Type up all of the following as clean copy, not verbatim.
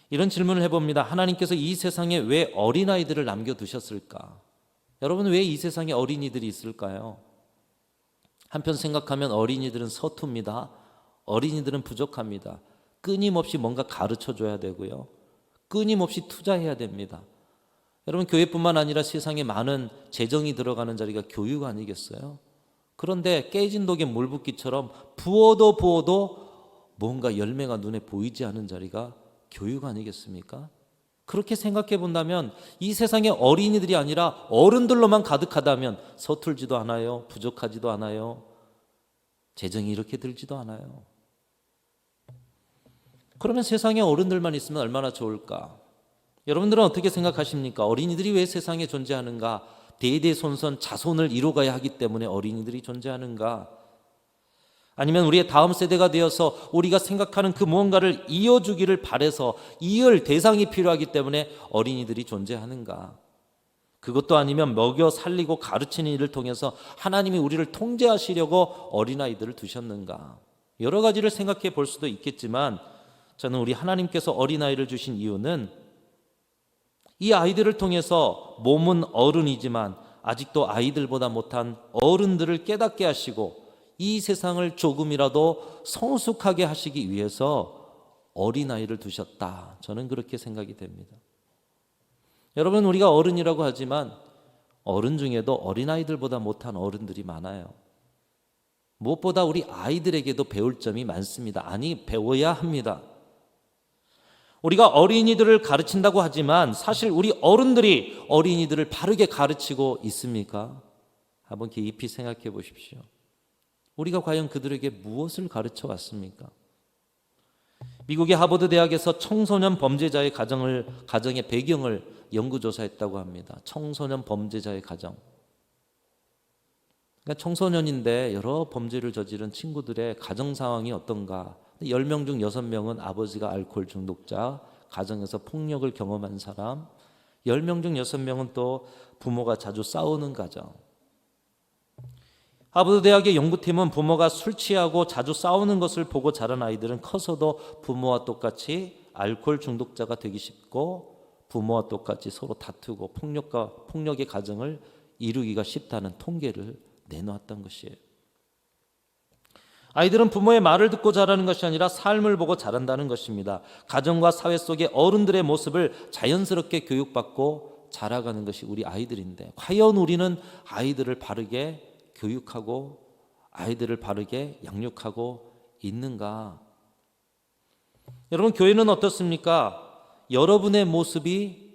이런 질문을 해봅니다. 하나님께서 이 세상에 왜 어린아이들을 남겨두셨을까? 여러분, 왜 이 세상에 어린이들이 있을까요? 한편 생각하면 어린이들은 서투입니다. 어린이들은 부족합니다. 끊임없이 뭔가 가르쳐줘야 되고요. 끊임없이 투자해야 됩니다. 여러분, 교회뿐만 아니라 세상에 많은 재정이 들어가는 자리가 교육 아니겠어요? 그런데 깨진 독에 물 붓기처럼 부어도 부어도 뭔가 열매가 눈에 보이지 않는 자리가 교육 아니겠습니까? 그렇게 생각해 본다면 이 세상에 어린이들이 아니라 어른들로만 가득하다면 서툴지도 않아요. 부족하지도 않아요. 재정이 이렇게 들지도 않아요. 그러면 세상에 어른들만 있으면 얼마나 좋을까? 여러분들은 어떻게 생각하십니까? 어린이들이 왜 세상에 존재하는가? 대대손손 자손을 이루어가야 하기 때문에 어린이들이 존재하는가? 아니면 우리의 다음 세대가 되어서 우리가 생각하는 그 무언가를 이어주기를 바라서 이을 대상이 필요하기 때문에 어린이들이 존재하는가? 그것도 아니면 먹여 살리고 가르치는 일을 통해서 하나님이 우리를 통제하시려고 어린아이들을 두셨는가? 여러 가지를 생각해 볼 수도 있겠지만 저는 우리 하나님께서 어린아이를 주신 이유는 이 아이들을 통해서 몸은 어른이지만 아직도 아이들보다 못한 어른들을 깨닫게 하시고 이 세상을 조금이라도 성숙하게 하시기 위해서 어린아이를 두셨다. 저는 그렇게 생각이 됩니다. 여러분, 우리가 어른이라고 하지만 어른 중에도 어린아이들보다 못한 어른들이 많아요. 무엇보다 우리 아이들에게도 배울 점이 많습니다. 아니, 배워야 합니다. 우리가 어린이들을 가르친다고 하지만 사실 우리 어른들이 어린이들을 바르게 가르치고 있습니까? 한번 깊이 생각해 보십시오. 우리가 과연 그들에게 무엇을 가르쳐 왔습니까? 미국의 하버드 대학에서 청소년 범죄자의 가정의 배경을 연구조사했다고 합니다. 청소년 범죄자의 가정. 그러니까 청소년인데 여러 범죄를 저지른 친구들의 가정 상황이 어떤가? 10명 중 6명은 아버지가 알코올 중독자, 가정에서 폭력을 경험한 사람, 10명 중 6명은 또 부모가 자주 싸우는 가정. 하버드 대학의 연구팀은 부모가 술 취하고 자주 싸우는 것을 보고 자란 아이들은 커서도 부모와 똑같이 알코올 중독자가 되기 쉽고 부모와 똑같이 서로 다투고 폭력의 가정을 이루기가 쉽다는 통계를 내놓았던 것이에요. 아이들은 부모의 말을 듣고 자라는 것이 아니라 삶을 보고 자란다는 것입니다. 가정과 사회 속의 어른들의 모습을 자연스럽게 교육받고 자라가는 것이 우리 아이들인데 과연 우리는 아이들을 바르게 교육하고 아이들을 바르게 양육하고 있는가? 여러분, 교회는 어떻습니까? 여러분의 모습을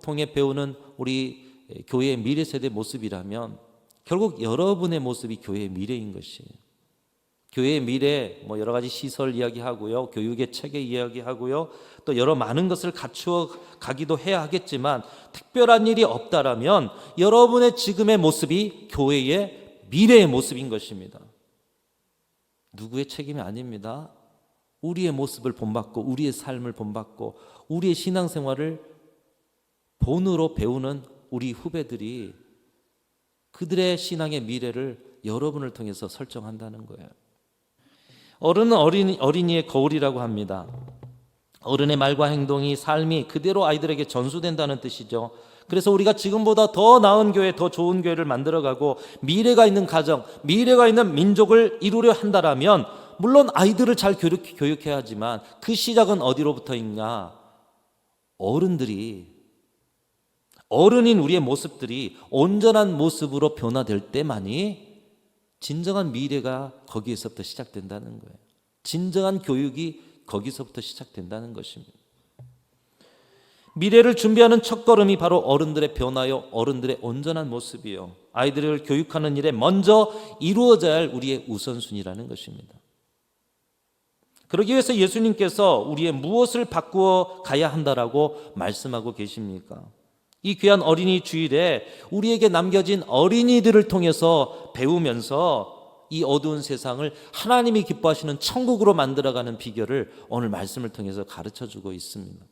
통해 배우는 우리 교회의 미래 세대 모습이라면 결국 여러분의 모습이 교회의 미래인 것이에요. 교회의 미래, 여러 가지 시설 이야기하고요, 교육의 체계 이야기하고요, 또 여러 많은 것을 갖추어 가기도 해야 하겠지만 특별한 일이 없다라면 여러분의 지금의 모습이 교회의 미래의 모습인 것입니다. 누구의 책임이 아닙니다. 우리의 모습을 본받고 우리의 삶을 본받고 우리의 신앙생활을 본으로 배우는 우리 후배들이 그들의 신앙의 미래를 여러분을 통해서 설정한다는 거예요. 어른은 어린이의 거울이라고 합니다. 어른의 말과 행동이 삶이 그대로 아이들에게 전수된다는 뜻이죠. 그래서 우리가 지금보다 더 나은 교회, 더 좋은 교회를 만들어가고 미래가 있는 가정, 미래가 있는 민족을 이루려 한다라면 물론 아이들을 잘 교육해야 하지만 그 시작은 어디로부터인가? 어른인 우리의 모습들이 온전한 모습으로 변화될 때만이 진정한 미래가 거기에서부터 시작된다는 거예요. 진정한 교육이 거기서부터 시작된다는 것입니다. 미래를 준비하는 첫걸음이 바로 어른들의 변화요, 어른들의 온전한 모습이요. 아이들을 교육하는 일에 먼저 이루어져야 할 우리의 우선순위라는 것입니다. 그러기 위해서 예수님께서 우리의 무엇을 바꾸어 가야 한다라고 말씀하고 계십니까? 이 귀한 어린이 주일에 우리에게 남겨진 어린이들을 통해서 배우면서 이 어두운 세상을 하나님이 기뻐하시는 천국으로 만들어가는 비결을 오늘 말씀을 통해서 가르쳐주고 있습니다.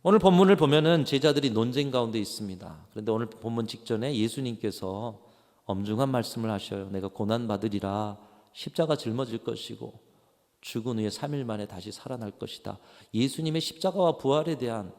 오늘 본문을 보면은 제자들이 논쟁 가운데 있습니다. 그런데 오늘 본문 직전에 예수님께서 엄중한 말씀을 하셔요. 내가 고난받으리라, 십자가 짊어질 것이고 죽은 후에 3일 만에 다시 살아날 것이다. 예수님의 십자가와 부활에 대한,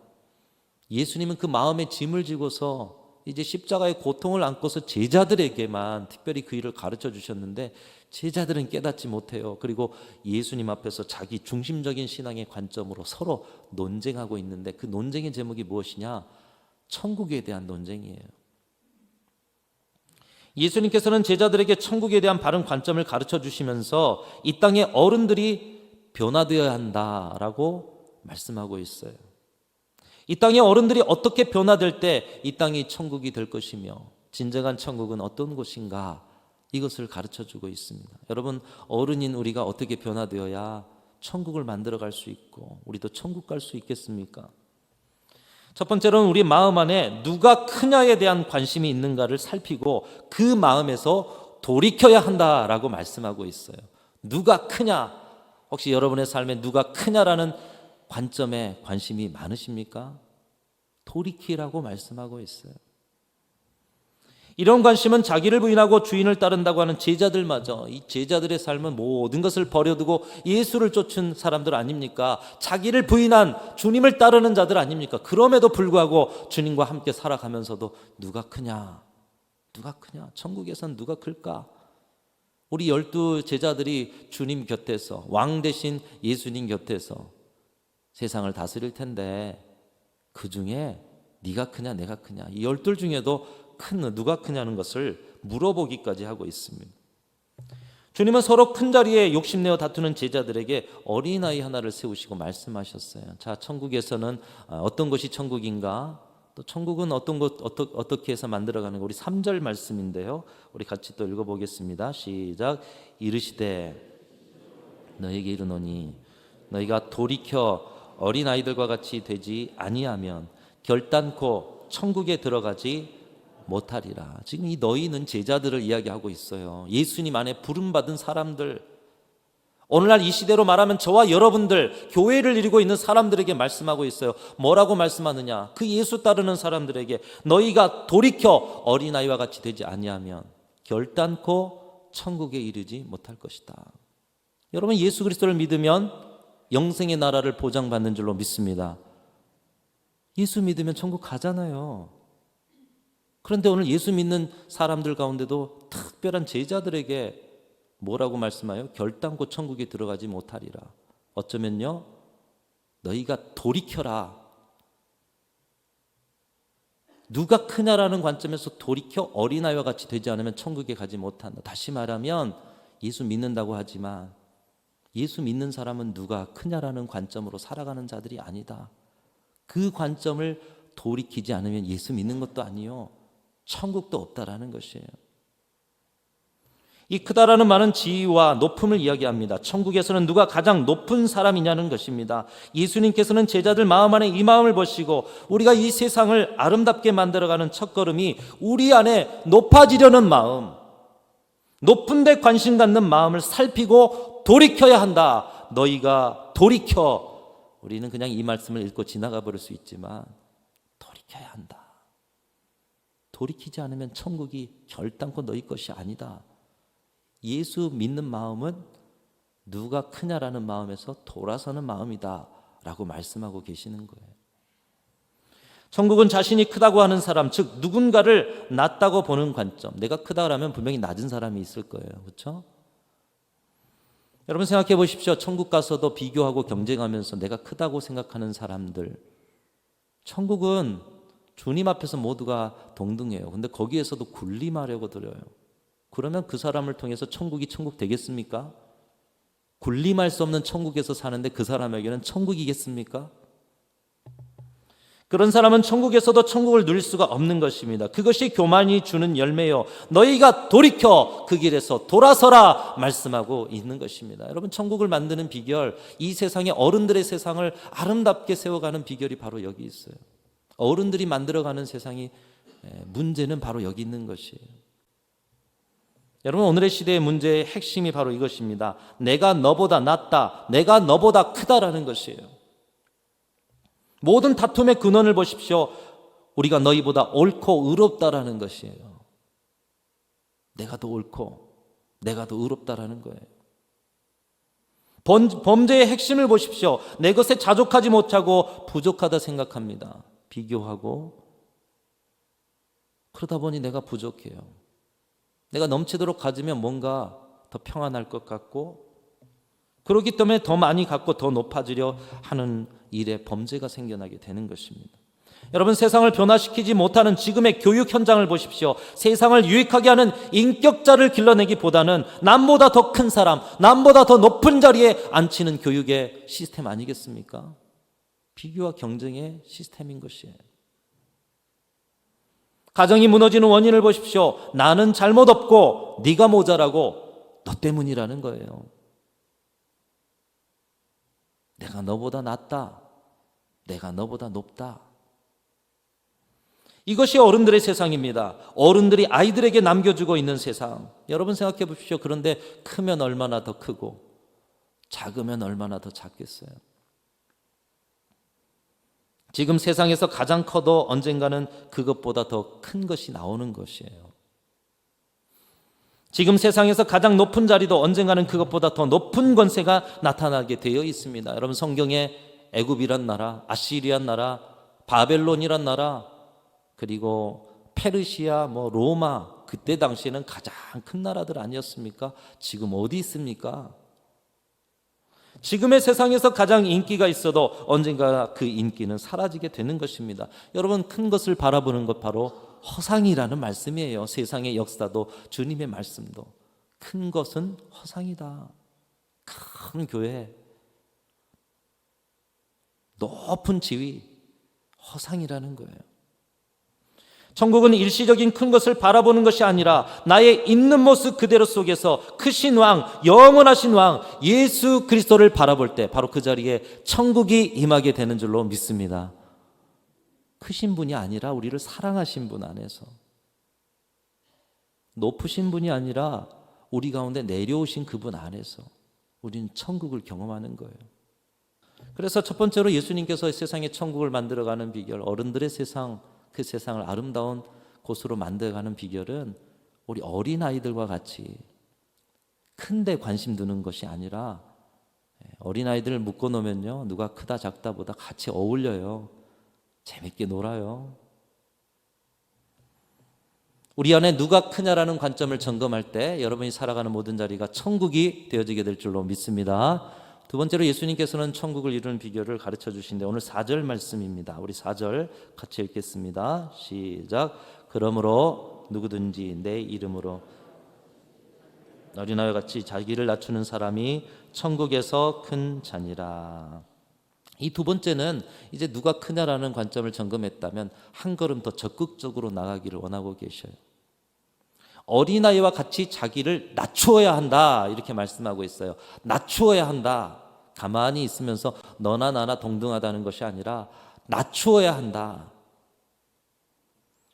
예수님은 그 마음의 짐을 지고서 이제 십자가의 고통을 안고서 제자들에게만 특별히 그 일을 가르쳐 주셨는데 제자들은 깨닫지 못해요. 그리고 예수님 앞에서 자기 중심적인 신앙의 관점으로 서로 논쟁하고 있는데 그 논쟁의 제목이 무엇이냐? 천국에 대한 논쟁이에요. 예수님께서는 제자들에게 천국에 대한 바른 관점을 가르쳐 주시면서 이 땅의 어른들이 변화되어야 한다라고 말씀하고 있어요. 이 땅의 어른들이 어떻게 변화될 때 이 땅이 천국이 될 것이며 진정한 천국은 어떤 곳인가, 이것을 가르쳐 주고 있습니다. 여러분, 어른인 우리가 어떻게 변화되어야 천국을 만들어 갈 수 있고 우리도 천국 갈 수 있겠습니까? 첫 번째로는 우리 마음 안에 누가 크냐에 대한 관심이 있는가를 살피고 그 마음에서 돌이켜야 한다라고 말씀하고 있어요. 누가 크냐? 혹시 여러분의 삶에 누가 크냐라는 관점에 관심이 많으십니까? 돌이키라고 말씀하고 있어요. 이런 관심은 자기를 부인하고 주인을 따른다고 하는 제자들마저, 이 제자들의 삶은 모든 것을 버려두고 예수를 쫓은 사람들 아닙니까? 자기를 부인한 주님을 따르는 자들 아닙니까? 그럼에도 불구하고 주님과 함께 살아가면서도 누가 크냐? 누가 크냐? 천국에선 누가 클까? 우리 12 제자들이 주님 곁에서, 왕 대신 예수님 곁에서 세상을 다스릴 텐데 그 중에 네가 크냐 내가 크냐, 이 12 중에도 누가 크냐는 것을 물어보기까지 하고 있습니다. 주님은 서로 큰 자리에 욕심내어 다투는 제자들에게 어린아이 하나를 세우시고 말씀하셨어요. 자, 천국에서는 어떤 것이 천국인가, 또 천국은 어떤 것 어떻게 해서 만들어가는 가, 우리 3절 말씀인데요, 우리 같이 또 읽어보겠습니다. 시작. 이르시되 너에게 이르노니 너희가 돌이켜 어린아이들과 같이 되지 아니하면 결단코 천국에 들어가지 못하리라. 지금 이 너희는 제자들을 이야기하고 있어요. 예수님 안에 부름받은 사람들, 오늘날 이 시대로 말하면 저와 여러분들, 교회를 이루고 있는 사람들에게 말씀하고 있어요. 뭐라고 말씀하느냐? 그 예수 따르는 사람들에게 너희가 돌이켜 어린아이와 같이 되지 아니하면 결단코 천국에 이르지 못할 것이다. 여러분, 예수 그리스도를 믿으면 영생의 나라를 보장받는 줄로 믿습니다. 예수 믿으면 천국 가잖아요. 그런데 오늘 예수 믿는 사람들 가운데도 특별한 제자들에게 뭐라고 말씀하여? 결단코 천국에 들어가지 못하리라. 어쩌면요, 너희가 돌이켜라. 누가 크냐라는 관점에서 돌이켜 어린아이와 같이 되지 않으면 천국에 가지 못한다. 다시 말하면 예수 믿는다고 하지만 예수 믿는 사람은 누가 크냐라는 관점으로 살아가는 자들이 아니다. 그 관점을 돌이키지 않으면 예수 믿는 것도 아니요, 천국도 없다라는 것이에요. 이 크다라는 말은 지위와 높음을 이야기합니다. 천국에서는 누가 가장 높은 사람이냐는 것입니다. 예수님께서는 제자들 마음 안에 이 마음을 보시고 우리가 이 세상을 아름답게 만들어가는 첫걸음이 우리 안에 높아지려는 마음, 높은 데 관심 갖는 마음을 살피고 돌이켜야 한다. 너희가 돌이켜. 우리는 그냥 이 말씀을 읽고 지나가 버릴 수 있지만 돌이켜야 한다. 돌이키지 않으면 천국이 결단코 너희 것이 아니다. 예수 믿는 마음은 누가 크냐라는 마음에서 돌아서는 마음이다 라고 말씀하고 계시는 거예요. 천국은 자신이 크다고 하는 사람, 즉 누군가를 낮다고 보는 관점. 내가 크다라면 분명히 낮은 사람이 있을 거예요. 그렇죠? 여러분 생각해 보십시오. 천국 가서도 비교하고 경쟁하면서 내가 크다고 생각하는 사람들, 천국은 주님 앞에서 모두가 동등해요. 근데 거기에서도 군림하려고 들어요. 그러면 그 사람을 통해서 천국이 천국 되겠습니까? 군림할 수 없는 천국에서 사는데 그 사람에게는 천국이겠습니까? 그런 사람은 천국에서도 천국을 누릴 수가 없는 것입니다. 그것이 교만이 주는 열매요, 너희가 돌이켜 그 길에서 돌아서라 말씀하고 있는 것입니다. 여러분, 천국을 만드는 비결, 이 세상의 어른들의 세상을 아름답게 세워가는 비결이 바로 여기 있어요. 어른들이 만들어가는 세상이 문제는 바로 여기 있는 것이에요. 여러분, 오늘의 시대의 문제의 핵심이 바로 이것입니다. 내가 너보다 낫다, 내가 너보다 크다라는 것이에요. 모든 다툼의 근원을 보십시오. 우리가 너희보다 옳고 의롭다라는 것이에요. 내가 더 옳고 내가 더 의롭다라는 거예요. 범죄의 핵심을 보십시오. 내 것에 자족하지 못하고 부족하다 생각합니다. 비교하고 그러다 보니 내가 부족해요. 내가 넘치도록 가지면 뭔가 더 평안할 것 같고 그렇기 때문에 더 많이 갖고 더 높아지려 하는 일에 범죄가 생겨나게 되는 것입니다. 여러분, 세상을 변화시키지 못하는 지금의 교육 현장을 보십시오. 세상을 유익하게 하는 인격자를 길러내기보다는 남보다 더 큰 사람, 남보다 더 높은 자리에 앉히는 교육의 시스템 아니겠습니까? 비교와 경쟁의 시스템인 것이에요. 가정이 무너지는 원인을 보십시오. 나는 잘못 없고 네가 모자라고 너 때문이라는 거예요. 내가 너보다 낫다. 내가 너보다 높다. 이것이 어른들의 세상입니다. 어른들이 아이들에게 남겨주고 있는 세상. 여러분 생각해 보십시오. 그런데 크면 얼마나 더 크고 작으면 얼마나 더 작겠어요. 지금 세상에서 가장 커도 언젠가는 그것보다 더 큰 것이 나오는 것이에요. 지금 세상에서 가장 높은 자리도 언젠가는 그것보다 더 높은 권세가 나타나게 되어 있습니다. 여러분, 성경에 애굽이란 나라, 아시리안 나라, 바벨론이란 나라, 그리고 페르시아, 로마, 그때 당시에는 가장 큰 나라들 아니었습니까? 지금 어디 있습니까? 지금의 세상에서 가장 인기가 있어도 언젠가 그 인기는 사라지게 되는 것입니다. 여러분, 큰 것을 바라보는 것 바로 허상이라는 말씀이에요. 세상의 역사도 주님의 말씀도. 큰 것은 허상이다. 큰 교회, 높은 지위, 허상이라는 거예요. 천국은 일시적인 큰 것을 바라보는 것이 아니라 나의 있는 모습 그대로 속에서 크신 왕, 영원하신 왕 예수 그리스도를 바라볼 때 바로 그 자리에 천국이 임하게 되는 줄로 믿습니다. 크신 분이 아니라 우리를 사랑하신 분 안에서, 높으신 분이 아니라 우리 가운데 내려오신 그분 안에서 우리는 천국을 경험하는 거예요. 그래서 첫 번째로 예수님께서 세상에 천국을 만들어가는 비결, 어른들의 세상, 그 세상을 아름다운 곳으로 만들어가는 비결은 우리 어린아이들과 같이 큰 데 관심 두는 것이 아니라, 어린아이들을 묶어놓으면요, 누가 크다 작다 보다 같이 어울려요. 재밌게 놀아요. 우리 안에 누가 크냐라는 관점을 점검할 때 여러분이 살아가는 모든 자리가 천국이 되어지게 될 줄로 믿습니다. 두 번째로 예수님께서는 천국을 이루는 비결을 가르쳐 주신데 오늘 4절 말씀입니다. 우리 4절 같이 읽겠습니다. 시작. 그러므로 누구든지 내 이름으로 어린아이와 같이 자기를 낮추는 사람이 천국에서 큰 자니라. 이 두 번째는 이제 누가 크냐라는 관점을 점검했다면 한 걸음 더 적극적으로 나가기를 원하고 계셔요. 어린아이와 같이 자기를 낮추어야 한다, 이렇게 말씀하고 있어요. 낮추어야 한다. 가만히 있으면서 너나 나나 동등하다는 것이 아니라 낮추어야 한다.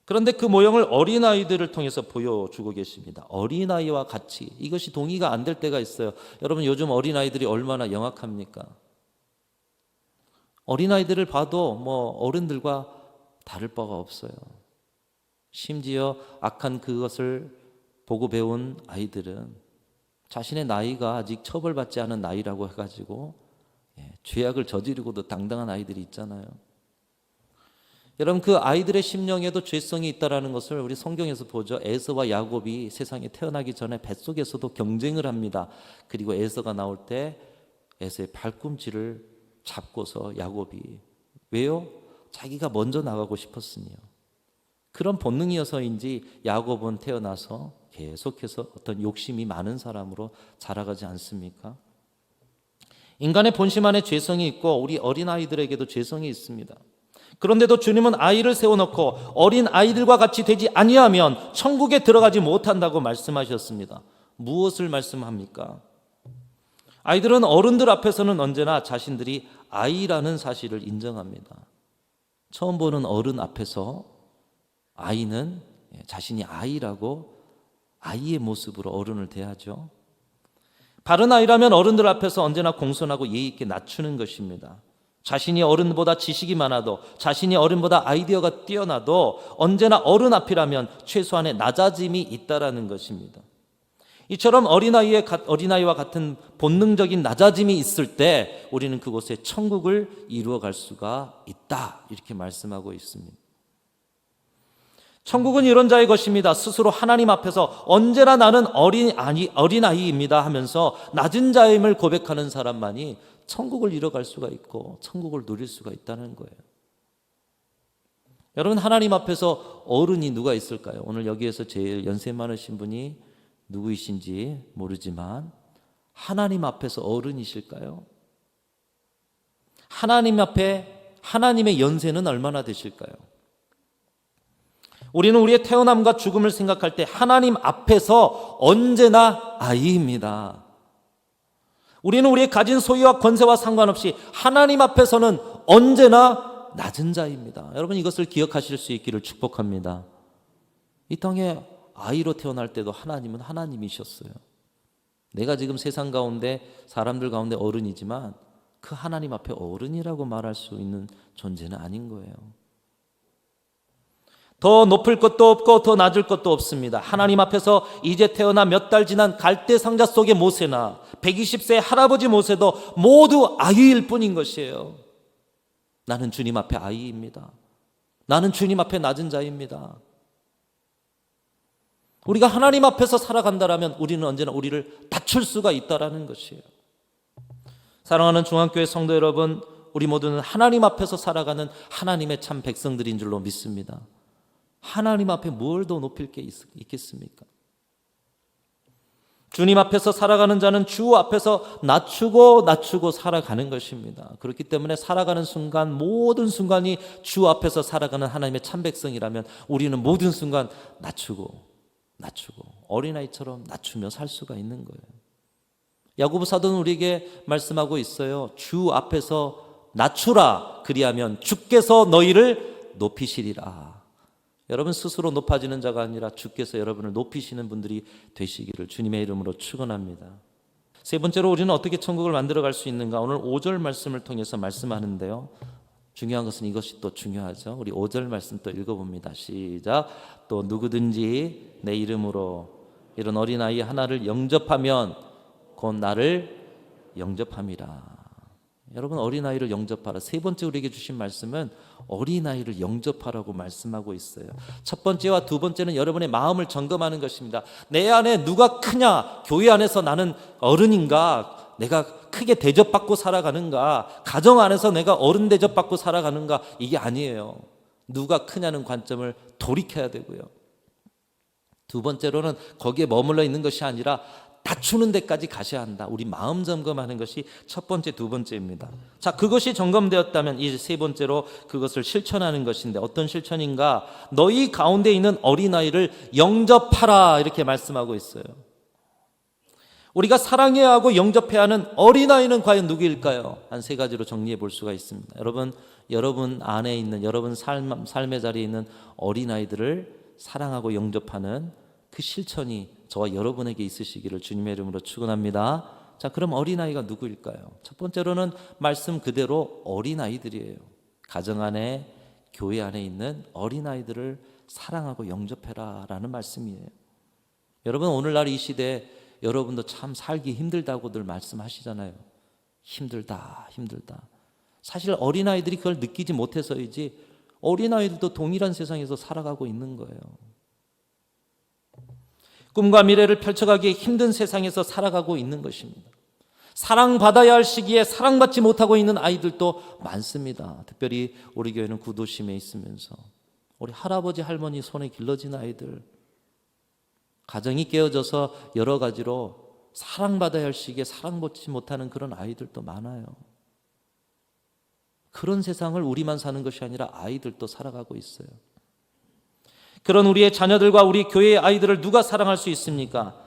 그런데 그 모형을 어린아이들을 통해서 보여주고 계십니다. 어린아이와 같이. 이것이 동의가 안 될 때가 있어요. 여러분, 요즘 어린아이들이 얼마나 영악합니까? 어린아이들을 봐도 어른들과 다를 바가 없어요. 심지어 악한 그것을 보고 배운 아이들은 자신의 나이가 아직 처벌받지 않은 나이라고 해가지고 죄악을 저지르고도 당당한 아이들이 있잖아요. 여러분, 그 아이들의 심령에도 죄성이 있다는 것을 우리 성경에서 보죠. 에서와 야곱이 세상에 태어나기 전에 뱃속에서도 경쟁을 합니다. 그리고 에서가 나올 때 에서의 발꿈치를 잡고서 야곱이, 왜요? 자기가 먼저 나가고 싶었으니요. 그런 본능이어서인지 야곱은 태어나서 계속해서 어떤 욕심이 많은 사람으로 자라가지 않습니까? 인간의 본심 안에 죄성이 있고 우리 어린아이들에게도 죄성이 있습니다. 그런데도 주님은 아이를 세워놓고 어린 아이들과 같이 되지 아니하면 천국에 들어가지 못한다고 말씀하셨습니다. 무엇을 말씀합니까? 아이들은 어른들 앞에서는 언제나 자신들이 아이라는 사실을 인정합니다. 처음 보는 어른 앞에서 아이는 자신이 아이라고 아이의 모습으로 어른을 대하죠. 바른 아이라면 어른들 앞에서 언제나 공손하고 예의 있게 낮추는 것입니다. 자신이 어른보다 지식이 많아도, 자신이 어른보다 아이디어가 뛰어나도 언제나 어른 앞이라면 최소한의 낮아짐이 있다라는 것입니다. 이처럼 어린아이와 같은 본능적인 낮아짐이 있을 때 우리는 그곳에 천국을 이루어갈 수가 있다, 이렇게 말씀하고 있습니다. 천국은 이런 자의 것입니다. 스스로 하나님 앞에서 언제나 나는 어린아이입니다 하면서 낮은 자임을 고백하는 사람만이 천국을 이뤄갈 수가 있고 천국을 누릴 수가 있다는 거예요. 여러분, 하나님 앞에서 어른이 누가 있을까요? 오늘 여기에서 제일 연세 많으신 분이 누구이신지 모르지만 하나님 앞에서 어른이실까요? 하나님 앞에 하나님의 연세는 얼마나 되실까요? 우리는 우리의 태어남과 죽음을 생각할 때 하나님 앞에서 언제나 아이입니다. 우리는 우리의 가진 소유와 권세와 상관없이 하나님 앞에서는 언제나 낮은 자입니다. 여러분, 이것을 기억하실 수 있기를 축복합니다. 이 땅에 아이로 태어날 때도 하나님은 하나님이셨어요. 내가 지금 세상 가운데 사람들 가운데 어른이지만 그 하나님 앞에 어른이라고 말할 수 있는 존재는 아닌 거예요. 더 높을 것도 없고 더 낮을 것도 없습니다. 하나님 앞에서 이제 태어나 몇 달 지난 갈대 상자 속의 모세나 120세 할아버지 모세도 모두 아이일 뿐인 것이에요. 나는 주님 앞에 아이입니다. 나는 주님 앞에 낮은 자입니다. 우리가 하나님 앞에서 살아간다면 우리는 언제나 우리를 낮출 수가 있다는 것이에요. 사랑하는 중앙교회 성도 여러분, 우리 모두는 하나님 앞에서 살아가는 하나님의 참 백성들인 줄로 믿습니다. 하나님 앞에 뭘 더 높일 게 있겠습니까? 주님 앞에서 살아가는 자는 주 앞에서 낮추고 살아가는 것입니다. 그렇기 때문에 살아가는 순간, 모든 순간이 주 앞에서 살아가는 하나님의 참 백성이라면 우리는 모든 순간 낮추고 어린아이처럼 낮추며 살 수가 있는 거예요. 야고보 사도는 우리에게 말씀하고 있어요. 주 앞에서 낮추라, 그리하면 주께서 너희를 높이시리라. 여러분, 스스로 높아지는 자가 아니라 주께서 여러분을 높이시는 분들이 되시기를 주님의 이름으로 축원합니다. 세 번째로 우리는 어떻게 천국을 만들어갈 수 있는가? 오늘 5절 말씀을 통해서 말씀하는데요, 중요한 것은 이것이 또 중요하죠. 우리 5절 말씀 또 읽어봅니다. 시작. 또 누구든지 내 이름으로 이런 어린아이 하나를 영접하면 곧 나를 영접함이라. 여러분, 어린아이를 영접하라. 세 번째 우리에게 주신 말씀은 어린아이를 영접하라고 말씀하고 있어요. 첫 번째와 두 번째는 여러분의 마음을 점검하는 것입니다. 내 안에 누가 크냐? 교회 안에서 나는 어른인가? 내가 크게 대접받고 살아가는가? 가정 안에서 내가 어른 대접받고 살아가는가? 이게 아니에요. 누가 크냐는 관점을 돌이켜야 되고요. 두 번째로는 거기에 머물러 있는 것이 아니라 낮추는 데까지 가셔야 한다. 우리 마음 점검하는 것이 첫 번째, 두 번째입니다. 자, 그것이 점검되었다면 이제 세 번째로 그것을 실천하는 것인데 어떤 실천인가? 너희 가운데 있는 어린아이를 영접하라, 이렇게 말씀하고 있어요. 우리가 사랑해야 하고 영접해야 하는 어린아이는 과연 누구일까요? 한 세 가지로 정리해 볼 수가 있습니다. 여러분 안에 있는, 여러분 삶의 자리에 있는 어린아이들을 사랑하고 영접하는 그 실천이 저와 여러분에게 있으시기를 주님의 이름으로 축원합니다. 자, 그럼 어린아이가 누구일까요? 첫 번째로는 말씀 그대로 어린아이들이에요. 가정 안에, 교회 안에 있는 어린아이들을 사랑하고 영접해라 라는 말씀이에요. 여러분, 오늘날 이 시대에 여러분도 참 살기 힘들다고들 말씀하시잖아요. 힘들다. 사실 어린아이들이 그걸 느끼지 못해서이지 어린아이들도 동일한 세상에서 살아가고 있는 거예요. 꿈과 미래를 펼쳐가기에 힘든 세상에서 살아가고 있는 것입니다. 사랑받아야 할 시기에 사랑받지 못하고 있는 아이들도 많습니다. 특별히 우리 교회는 구도심에 있으면서 우리 할아버지 할머니 손에 길러진 아이들, 가정이 깨어져서 여러 가지로 사랑받아야 할 시기에 사랑받지 못하는 그런 아이들도 많아요. 그런 세상을 우리만 사는 것이 아니라 아이들도 살아가고 있어요. 그런 우리의 자녀들과 우리 교회의 아이들을 누가 사랑할 수 있습니까?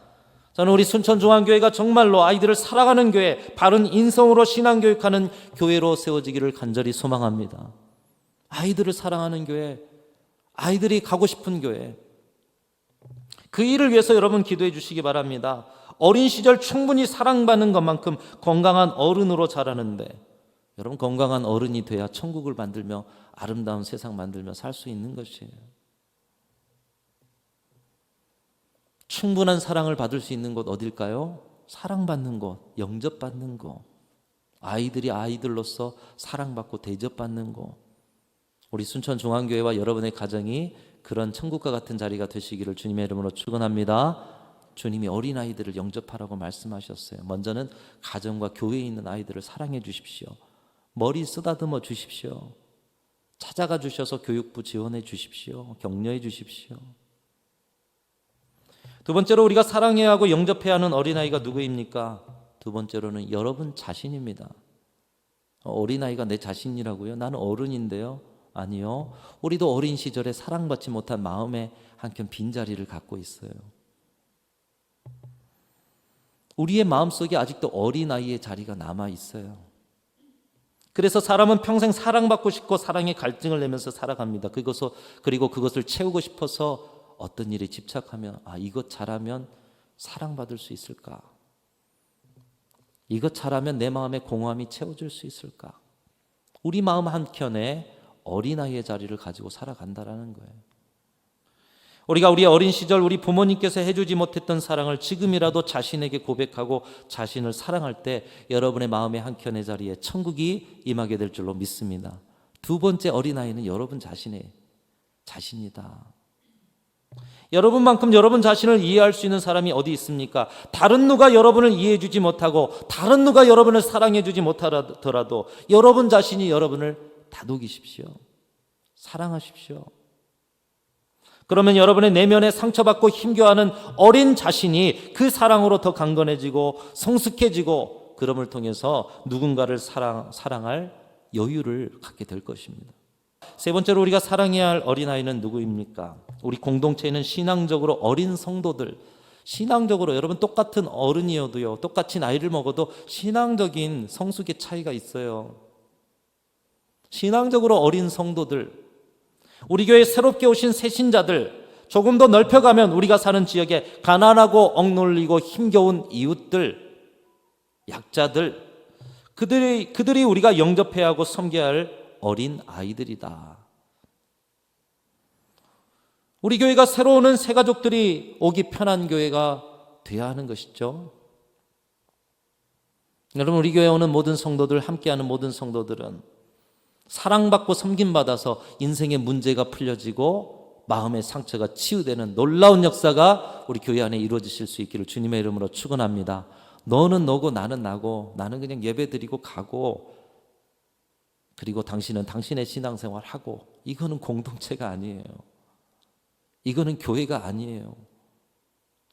저는 우리 순천중앙교회가 정말로 아이들을 사랑하는 교회, 바른 인성으로 신앙교육하는 교회로 세워지기를 간절히 소망합니다. 아이들을 사랑하는 교회, 아이들이 가고 싶은 교회, 그 일을 위해서 여러분 기도해 주시기 바랍니다. 어린 시절 충분히 사랑받는 것만큼 건강한 어른으로 자라는데, 여러분 건강한 어른이 돼야 천국을 만들며 아름다운 세상 만들며 살 수 있는 것이에요. 충분한 사랑을 받을 수 있는 곳 어딜까요? 사랑받는 곳, 영접받는 곳. 아이들이 아이들로서 사랑받고 대접받는 곳. 우리 순천중앙교회와 여러분의 가정이 그런 천국과 같은 자리가 되시기를 주님의 이름으로 축원합니다. 주님이 어린아이들을 영접하라고 말씀하셨어요. 먼저는 가정과 교회에 있는 아이들을 사랑해 주십시오. 머리 쓰다듬어 주십시오. 찾아가 주셔서 교육부 지원해 주십시오. 격려해 주십시오. 두 번째로 우리가 사랑해야 하고 영접해야 하는 어린아이가 누구입니까? 두 번째로는 여러분 자신입니다. 어린아이가 내 자신이라고요? 나는 어른인데요. 아니요. 우리도 어린 시절에 사랑받지 못한 마음에 한켠 빈자리를 갖고 있어요. 우리의 마음속에 아직도 어린아이의 자리가 남아 있어요. 그래서 사람은 평생 사랑받고 싶고 사랑의 갈증을 내면서 살아갑니다. 그리고 그것을 채우고 싶어서 어떤 일에 집착하면 이것 잘하면 사랑받을 수 있을까? 이것 잘하면 내 마음의 공허함이 채워질 수 있을까? 우리 마음 한켠에 어린아이의 자리를 가지고 살아간다라는 거예요. 우리가 우리 어린 시절 우리 부모님께서 해주지 못했던 사랑을 지금이라도 자신에게 고백하고 자신을 사랑할 때 여러분의 마음의 한켠의 자리에 천국이 임하게 될 줄로 믿습니다. 두 번째 어린아이는 여러분 자신이다. 여러분만큼 여러분 자신을 이해할 수 있는 사람이 어디 있습니까? 다른 누가 여러분을 이해해 주지 못하고 다른 누가 여러분을 사랑해 주지 못하더라도 여러분 자신이 여러분을 다독이십시오. 사랑하십시오. 그러면 여러분의 내면에 상처받고 힘겨워하는 어린 자신이 그 사랑으로 더 강건해지고 성숙해지고 그럼을 통해서 누군가를 사랑할 여유를 갖게 될 것입니다. 세 번째로 우리가 사랑해야 할 어린아이는 누구입니까? 우리 공동체에는 신앙적으로 어린 성도들, 신앙적으로 여러분 똑같은 어른이어도요, 똑같이 나이를 먹어도 신앙적인 성숙의 차이가 있어요. 신앙적으로 어린 성도들, 우리 교회에 새롭게 오신 새신자들, 조금 더 넓혀가면 우리가 사는 지역에 가난하고 억눌리고 힘겨운 이웃들, 약자들, 그들이 우리가 영접해야 하고 섬겨야 할 어린 아이들이다. 우리 교회가 새로 오는 새 가족들이 오기 편한 교회가 돼야 하는 것이죠. 여러분, 우리 교회에 오는 모든 성도들, 함께하는 모든 성도들은 사랑받고 섬김받아서 인생의 문제가 풀려지고 마음의 상처가 치유되는 놀라운 역사가 우리 교회 안에 이루어지실 수 있기를 주님의 이름으로 축원합니다. 너는 너고 나는 나고, 나는 그냥 예배 드리고 가고, 그리고 당신은 당신의 신앙생활 하고, 이거는 공동체가 아니에요. 이거는 교회가 아니에요.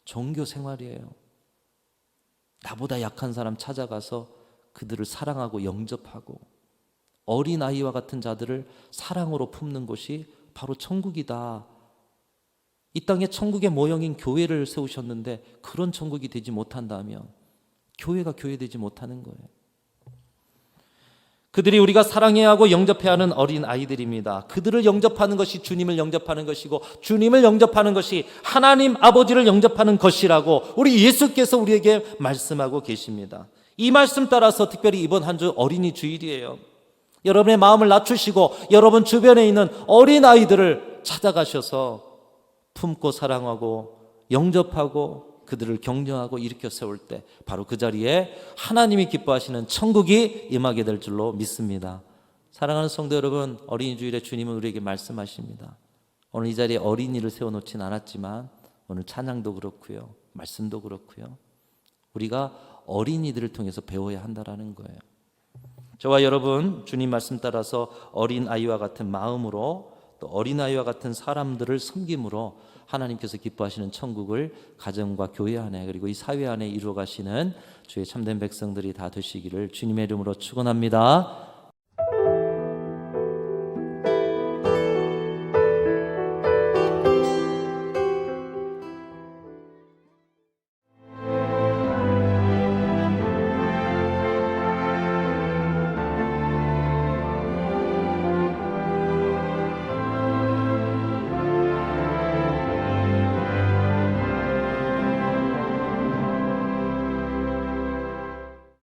종교 생활이에요. 나보다 약한 사람 찾아가서 그들을 사랑하고 영접하고 어린아이와 같은 자들을 사랑으로 품는 곳이 바로 천국이다. 이 땅에 천국의 모형인 교회를 세우셨는데 그런 천국이 되지 못한다면 교회가 교회되지 못하는 거예요. 그들이 우리가 사랑해야 하고 영접해야 하는 어린 아이들입니다. 그들을 영접하는 것이 주님을 영접하는 것이고 주님을 영접하는 것이 하나님 아버지를 영접하는 것이라고 우리 예수께서 우리에게 말씀하고 계십니다. 이 말씀 따라서 특별히 이번 한 주 어린이 주일이에요. 여러분의 마음을 낮추시고 여러분 주변에 있는 어린 아이들을 찾아가셔서 품고 사랑하고 영접하고 그들을 격려하고 일으켜 세울 때 바로 그 자리에 하나님이 기뻐하시는 천국이 임하게 될 줄로 믿습니다. 사랑하는 성도 여러분, 어린이 주일에 주님은 우리에게 말씀하십니다. 오늘 이 자리에 어린이를 세워놓진 않았지만 오늘 찬양도 그렇고요, 말씀도 그렇고요, 우리가 어린이들을 통해서 배워야 한다라는 거예요. 저와 여러분 주님 말씀 따라서 어린아이와 같은 마음으로 또 어린아이와 같은 사람들을 섬김으로 하나님께서 기뻐하시는 천국을 가정과 교회 안에 그리고 이 사회 안에 이루어 가시는 주의 참된 백성들이 다 되시기를 주님의 이름으로 축원합니다.